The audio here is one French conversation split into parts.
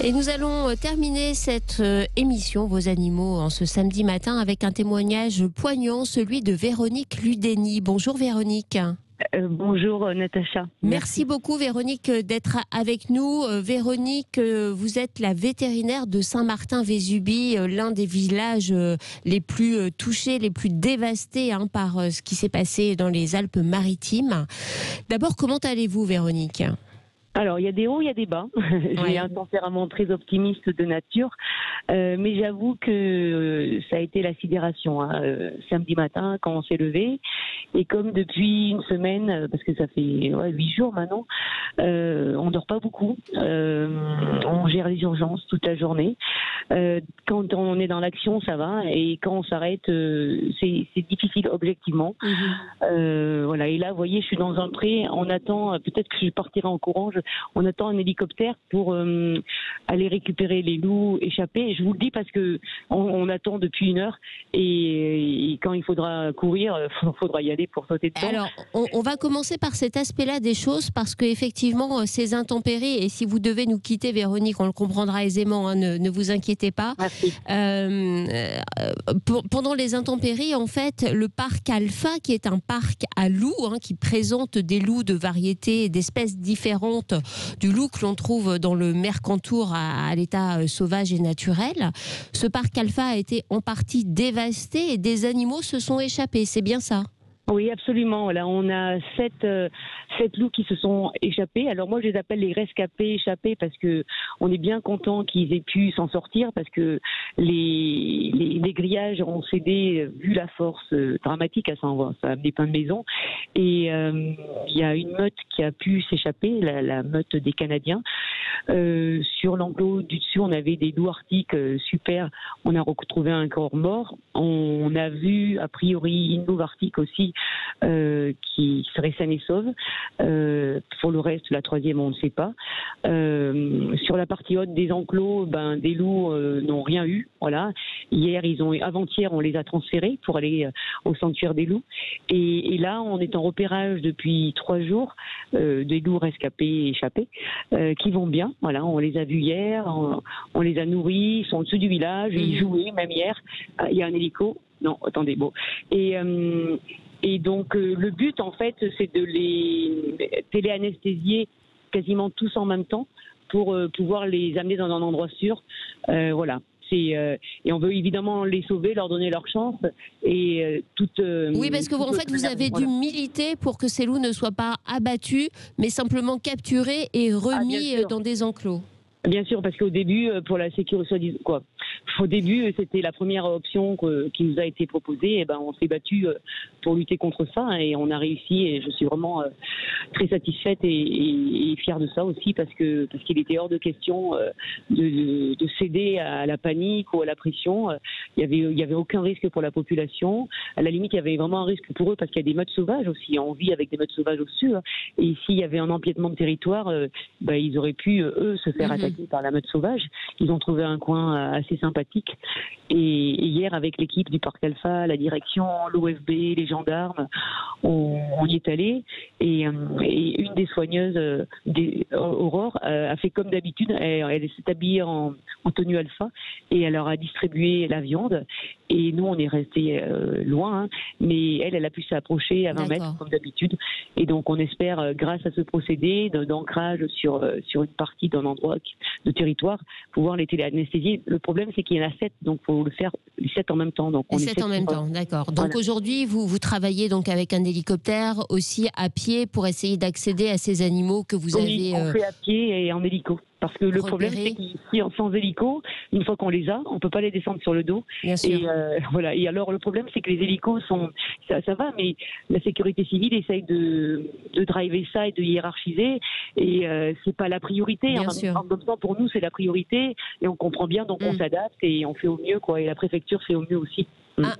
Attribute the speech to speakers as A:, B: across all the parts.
A: Et nous allons terminer cette émission, Vos animaux, en ce samedi matin, avec un témoignage poignant, celui de Véronique Ludeni. Bonjour Véronique.
B: Bonjour Natacha.
A: Merci beaucoup Véronique d'être avec nous. Véronique, vous êtes la vétérinaire de Saint-Martin-Vésubie, l'un des villages les plus touchés, les plus dévastés par ce qui s'est passé dans les Alpes-Maritimes. D'abord, comment allez-vous Véronique ?
B: Alors, il y a des hauts, il y a des bas. J'ai un tempérament très optimiste de nature, mais j'avoue que ça a été la sidération samedi matin quand on s'est levé. Et comme depuis une semaine, parce que ça fait 8 jours maintenant, on dort pas beaucoup. On gère les urgences toute la journée. Quand on est dans l'action, ça va, et quand on s'arrête, c'est difficile objectivement. Voilà. Et là, vous voyez, je suis dans un pré. On attend, peut-être que je partirai en courant. On attend un hélicoptère pour aller récupérer les loups échappés. Je vous le dis parce que on attend depuis 1 heure, et quand il faudra courir, faudra y aller pour sauter dedans.
A: Alors, on va commencer par cet aspect-là des choses, parce qu'effectivement, ces intempéries, et si vous devez nous quitter, Véronique, on le comprendra aisément, ne vous inquiétez pas.
B: Merci.
A: Pendant les intempéries, en fait, le parc Alpha, qui est un parc à loups, qui présente des loups de variétés et d'espèces différentes du loup que l'on trouve dans le Mercantour à l'état sauvage et naturel. Ce parc Alpha a été en partie dévasté et des animaux se sont échappés, c'est bien ça ?
B: Oui, absolument. Voilà, on a 7 loups qui se sont échappés. Alors moi, je les appelle les rescapés échappés parce que on est bien content qu'ils aient pu s'en sortir, parce que les grillages ont cédé vu la force dramatique. Ça a amené plein de maisons. Et il y a une meute qui a pu s'échapper, la meute des Canadiens. Sur l'enclos du dessus, on avait des loups arctiques super. On a retrouvé un corps mort. On a vu a priori une louve arctique aussi qui serait saine et sauve. Pour le reste, la troisième, on ne sait pas. Sur la partie haute des enclos, des loups n'ont rien eu. Voilà. Avant-hier, on les a transférés pour aller au sanctuaire des loups. Et là, on est en repérage depuis 3 jours des loups rescapés et échappés qui vont bien. Voilà, on les a vus hier, on les a nourris, ils sont au-dessus du village, ils jouaient même hier. Il y a un hélico. Non, attendez, bon. Et donc, le but, en fait, c'est de les téléanesthésier quasiment tous en même temps pour pouvoir les amener dans un endroit sûr. Voilà. Et on veut évidemment les sauver, leur donner leur chance. Oui,
A: parce que en fait, vous avez dû militer pour que ces loups ne soient pas abattus, mais simplement capturés et remis dans des enclos.
B: Bien sûr, parce qu'au début, pour la sécurité, au début, c'était la première option qui nous a été proposée. Et on s'est battu pour lutter contre ça, et on a réussi. Et je suis vraiment très satisfaite et fière de ça aussi, parce qu'il était hors de question de céder à la panique ou à la pression. Il y avait aucun risque pour la population. À la limite, il y avait vraiment un risque pour eux, parce qu'il y a des meutes sauvages aussi. On vit avec des meutes sauvages au-dessus. Et s'il y avait un empiètement de territoire, ils auraient pu eux se faire attaquer par la meute sauvage. Ils ont trouvé un coin assez sympathique. Et hier, avec l'équipe du Parc Alpha, la direction, l'OFB, les gendarmes, on y est allé. Et une des soigneuses, Aurore, a fait comme d'habitude. Elle s'est habillée en tenue Alpha, et elle leur a distribué la viande. Et nous, on est restés loin, mais elle a pu s'approcher à 20 mètres comme d'habitude. Et donc, on espère, grâce à ce procédé d'ancrage sur une partie d'un endroit de territoire, pouvoir les téléanesthésier. Le problème, c'est qu'il y en a 7, donc il faut le faire les 7 en même temps. Donc on
A: 7 en même temps, d'accord. Donc aujourd'hui, vous travaillez donc avec un hélicoptère, aussi à pied, pour essayer d'accéder à ces animaux que vous avez...
B: on fait à pied et en hélico. Parce que le problème, c'est qu'ici, sans hélico, une fois qu'on les a, on ne peut pas les descendre sur le dos.
A: Bien sûr.
B: Et voilà. Et alors, le problème, c'est que les hélicos ça va, mais la sécurité civile essaye de driver ça et de hiérarchiser. Et c'est pas la priorité.
A: Bien sûr.
B: En même temps, pour nous, c'est la priorité. Et on comprend bien, donc on s'adapte et on fait au mieux, quoi. Et la préfecture fait au mieux aussi.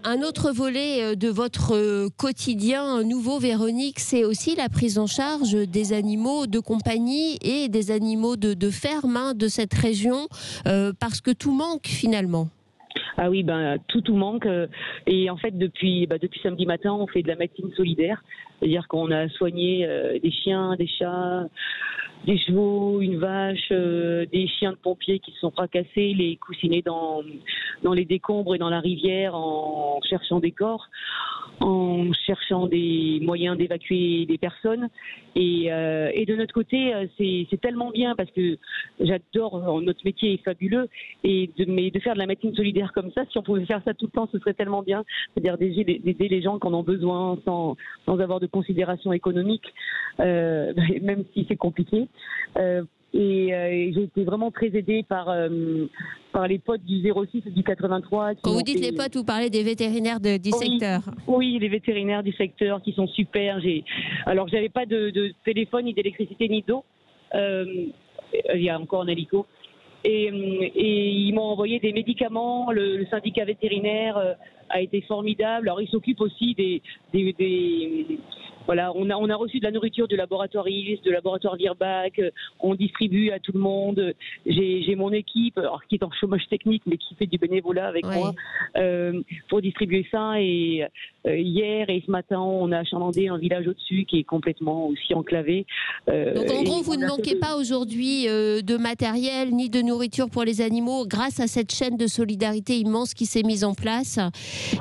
A: Un autre volet de votre quotidien nouveau, Véronique, c'est aussi la prise en charge des animaux de compagnie et des animaux de ferme de cette région, parce que tout manque finalement.
B: Ah oui, tout manque. Et en fait, depuis samedi matin, on fait de la médecine solidaire. C'est-à-dire qu'on a soigné des chiens, des chats, des chevaux, une vache, des chiens de pompiers qui se sont fracassés, les coussinets dans les décombres et dans la rivière en cherchant des corps, en cherchant des moyens d'évacuer des personnes. Et de notre côté, c'est tellement bien parce que j'adore, notre métier est fabuleux, mais de faire de la médecine solidaire comme ça, si on pouvait faire ça tout le temps, ce serait tellement bien. C'est-à-dire d'aider les gens qui en ont besoin sans avoir de considération économique, même si c'est compliqué. Et j'ai été vraiment très aidée par les potes du 06 et du 83.
A: Quand vous dites les potes, vous parlez des vétérinaires du secteur.
B: Oui, les vétérinaires du secteur qui sont super. Alors, j'avais pas de téléphone, ni d'électricité, ni d'eau. Il y a encore un hélico. Et ils m'ont envoyé des médicaments. Le syndicat vétérinaire a été formidable. Alors, ils s'occupent aussi voilà, on a reçu de la nourriture du laboratoire ILS, du laboratoire Virbac, on distribue à tout le monde. J'ai mon équipe, alors, qui est en chômage technique, mais qui fait du bénévolat avec moi, pour distribuer ça. Et hier et ce matin, on a achalandé un village au-dessus qui est complètement aussi enclavé.
A: Donc en gros, vous ne manquez pas aujourd'hui de matériel ni de nourriture pour les animaux grâce à cette chaîne de solidarité immense qui s'est mise en place.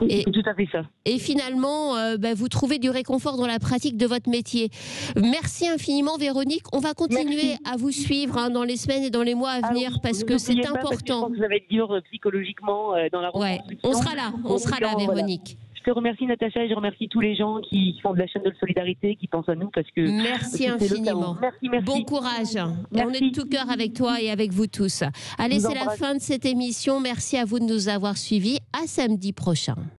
B: C'est tout à fait ça.
A: Et finalement, vous trouvez du réconfort dans la pratique de votre métier. Merci infiniment, Véronique. On va continuer à vous suivre dans les semaines et dans les mois à venir parce que c'est important.
B: Parce que je pense que ça va être dur psychologiquement dans la reconstruction.
A: On sera là, Véronique.
B: Voilà. Je te remercie, Natacha, et je remercie tous les gens qui font de la chaîne de solidarité, qui pensent à nous parce que.
A: Merci infiniment.
B: Merci.
A: Bon courage.
B: Merci.
A: On est de tout cœur avec toi et avec vous tous. Allez, c'est la fin de cette émission. Merci à vous de nous avoir suivis. À samedi prochain.